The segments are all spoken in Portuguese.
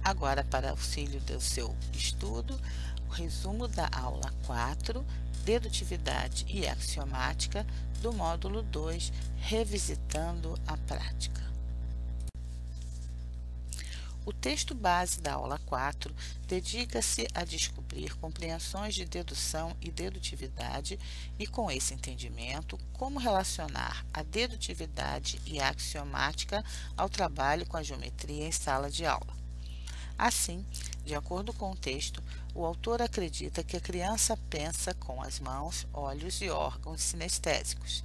Agora, para auxílio do seu estudo, o resumo da aula 4, Dedutividade e Axiomática, do módulo 2, Revisitando a Prática. O texto base da aula 4 dedica-se a descobrir compreensões de dedução e dedutividade e, com esse entendimento, como relacionar a dedutividade e a axiomática ao trabalho com a geometria em sala de aula. Assim, de acordo com o texto, o autor acredita que a criança pensa com as mãos, olhos e órgãos sinestésicos.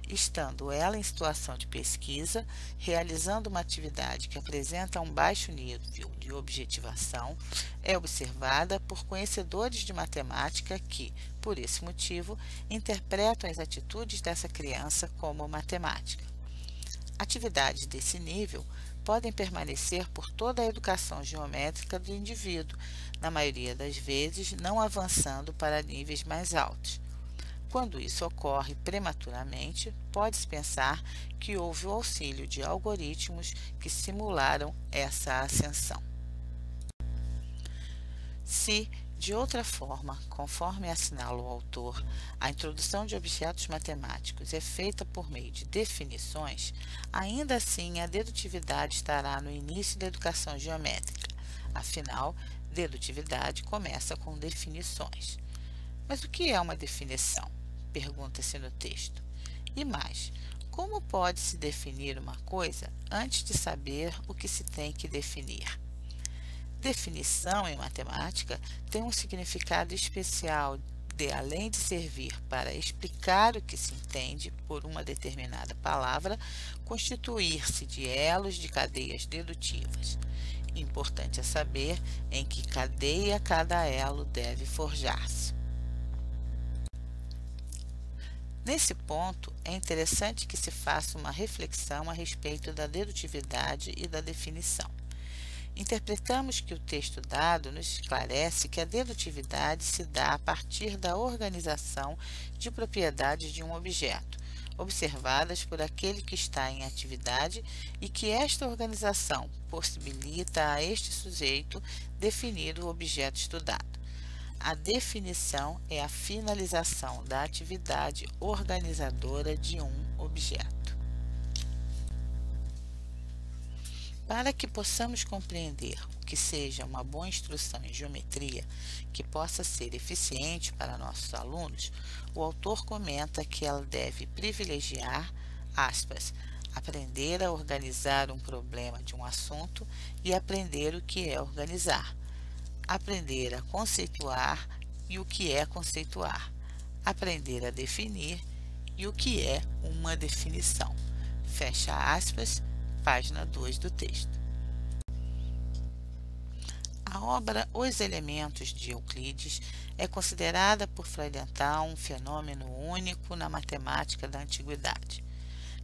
Estando ela em situação de pesquisa, realizando uma atividade que apresenta um baixo nível de objetivação, é observada por conhecedores de matemática que, por esse motivo, interpretam as atitudes dessa criança como matemática. Atividades desse nível podem permanecer por toda a educação geométrica do indivíduo, na maioria das vezes não avançando para níveis mais altos. Quando isso ocorre prematuramente, pode-se pensar que houve o auxílio de algoritmos que simularam essa ascensão. Se, de outra forma, conforme assinala o autor, a introdução de objetos matemáticos é feita por meio de definições, ainda assim a dedutividade estará no início da educação geométrica. Afinal, dedutividade começa com definições. Mas o que é uma definição? Pergunta-se no texto. E mais, como pode-se definir uma coisa antes de saber o que se tem que definir? Definição em matemática tem um significado especial de, além de servir para explicar o que se entende por uma determinada palavra, constituir-se de elos de cadeias dedutivas. Importante é saber em que cadeia cada elo deve forjar-se. Nesse ponto, é interessante que se faça uma reflexão a respeito da dedutividade e da definição. Interpretamos que o texto dado nos esclarece que a dedutividade se dá a partir da organização de propriedades de um objeto, observadas por aquele que está em atividade, e que esta organização possibilita a este sujeito definir o objeto estudado. A definição é a finalização da atividade organizadora de um objeto. Para que possamos compreender o que seja uma boa instrução em geometria, que possa ser eficiente para nossos alunos, o autor comenta que ela deve privilegiar, aspas, aprender a organizar um problema de um assunto e aprender o que é organizar. Aprender a conceituar e o que é conceituar, aprender a definir e o que é uma definição. Fecha aspas, página 2 do texto. A obra Os Elementos de Euclides é considerada por Freudenthal um fenômeno único na matemática da antiguidade.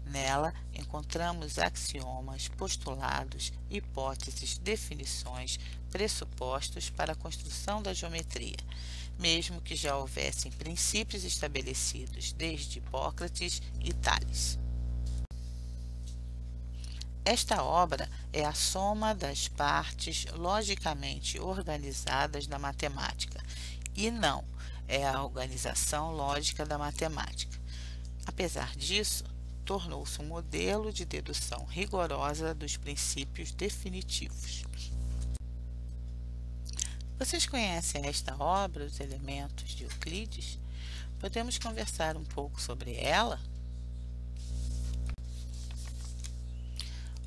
Nela, encontramos axiomas, postulados, hipóteses, definições, pressupostos para a construção da geometria, mesmo que já houvessem princípios estabelecidos desde Hipócrates e Tales. Esta obra é a soma das partes logicamente organizadas da matemática, e não é a organização lógica da matemática. Apesar disso, tornou-se um modelo de dedução rigorosa dos princípios definitivos. Vocês conhecem esta obra, Os Elementos de Euclides? Podemos conversar um pouco sobre ela?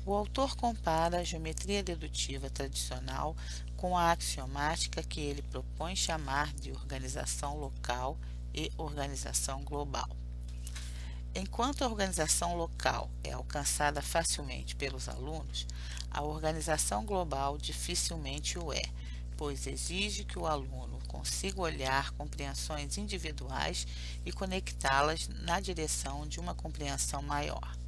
O autor compara a geometria dedutiva tradicional com a axiomática que ele propõe chamar de organização local e organização global. Enquanto a organização local é alcançada facilmente pelos alunos, a organização global dificilmente o é, pois exige que o aluno consiga olhar compreensões individuais e conectá-las na direção de uma compreensão maior.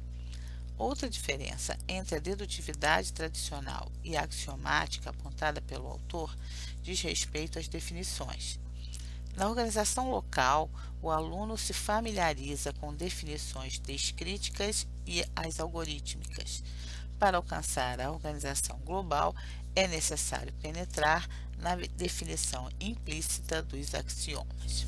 Outra diferença entre a dedutividade tradicional e a axiomática apontada pelo autor diz respeito às definições. Na organização local, o aluno se familiariza com definições descríticas e as algorítmicas. para alcançar a organização global é necessário penetrar na definição implícita dos axiomas.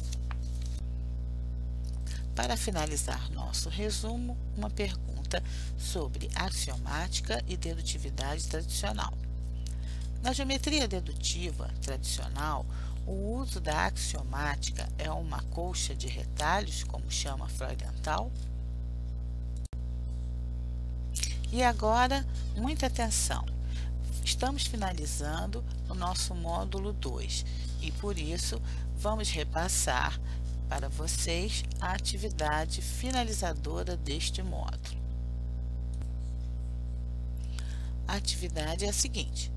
Para finalizar nosso resumo, uma pergunta sobre axiomática e dedutividade tradicional. Na geometria dedutiva tradicional, o uso da axiomática é uma colcha de retalhos, como chama Freudenthal? E agora, muita atenção! Estamos finalizando o nosso módulo 2 e, por isso, vamos repassar para vocês a atividade finalizadora deste módulo. A atividade é a seguinte: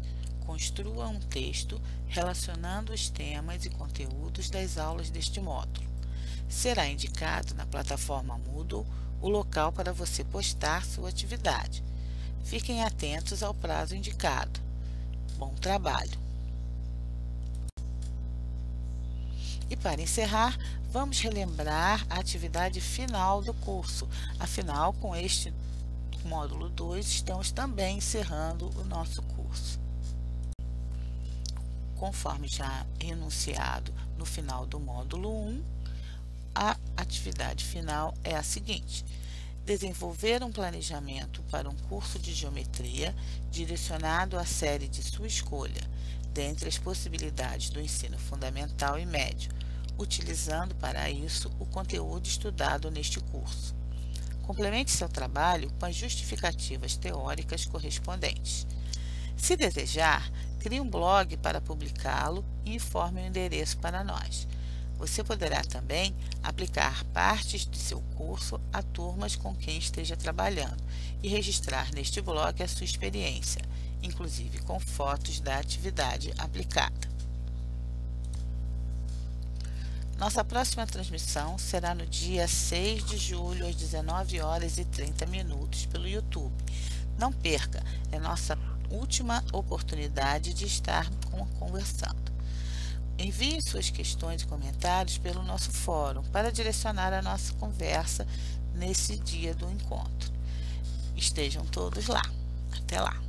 construa um texto relacionando os temas e conteúdos das aulas deste módulo. Será indicado na plataforma Moodle o local para você postar sua atividade. Fiquem atentos ao prazo indicado. Bom trabalho! E para encerrar, vamos relembrar a atividade final do curso. Afinal, com este módulo 2, estamos também encerrando o nosso curso. Conforme já enunciado no final do módulo 1, a atividade final é a seguinte: desenvolver um planejamento para um curso de geometria direcionado à série de sua escolha, dentre as possibilidades do ensino fundamental e médio, utilizando para isso o conteúdo estudado neste curso. Complemente seu trabalho com as justificativas teóricas correspondentes. Se desejar, crie um blog para publicá-lo e informe o endereço para nós. Você poderá também aplicar partes de seu curso a turmas com quem esteja trabalhando e registrar neste blog a sua experiência, inclusive com fotos da atividade aplicada. Nossa próxima transmissão será no dia 6 de julho, às 19h30, pelo YouTube. Não perca, é nossa última oportunidade de estar conversando. Envie suas questões e comentários pelo nosso fórum para direcionar a nossa conversa nesse dia do encontro. Estejam todos lá. Até lá!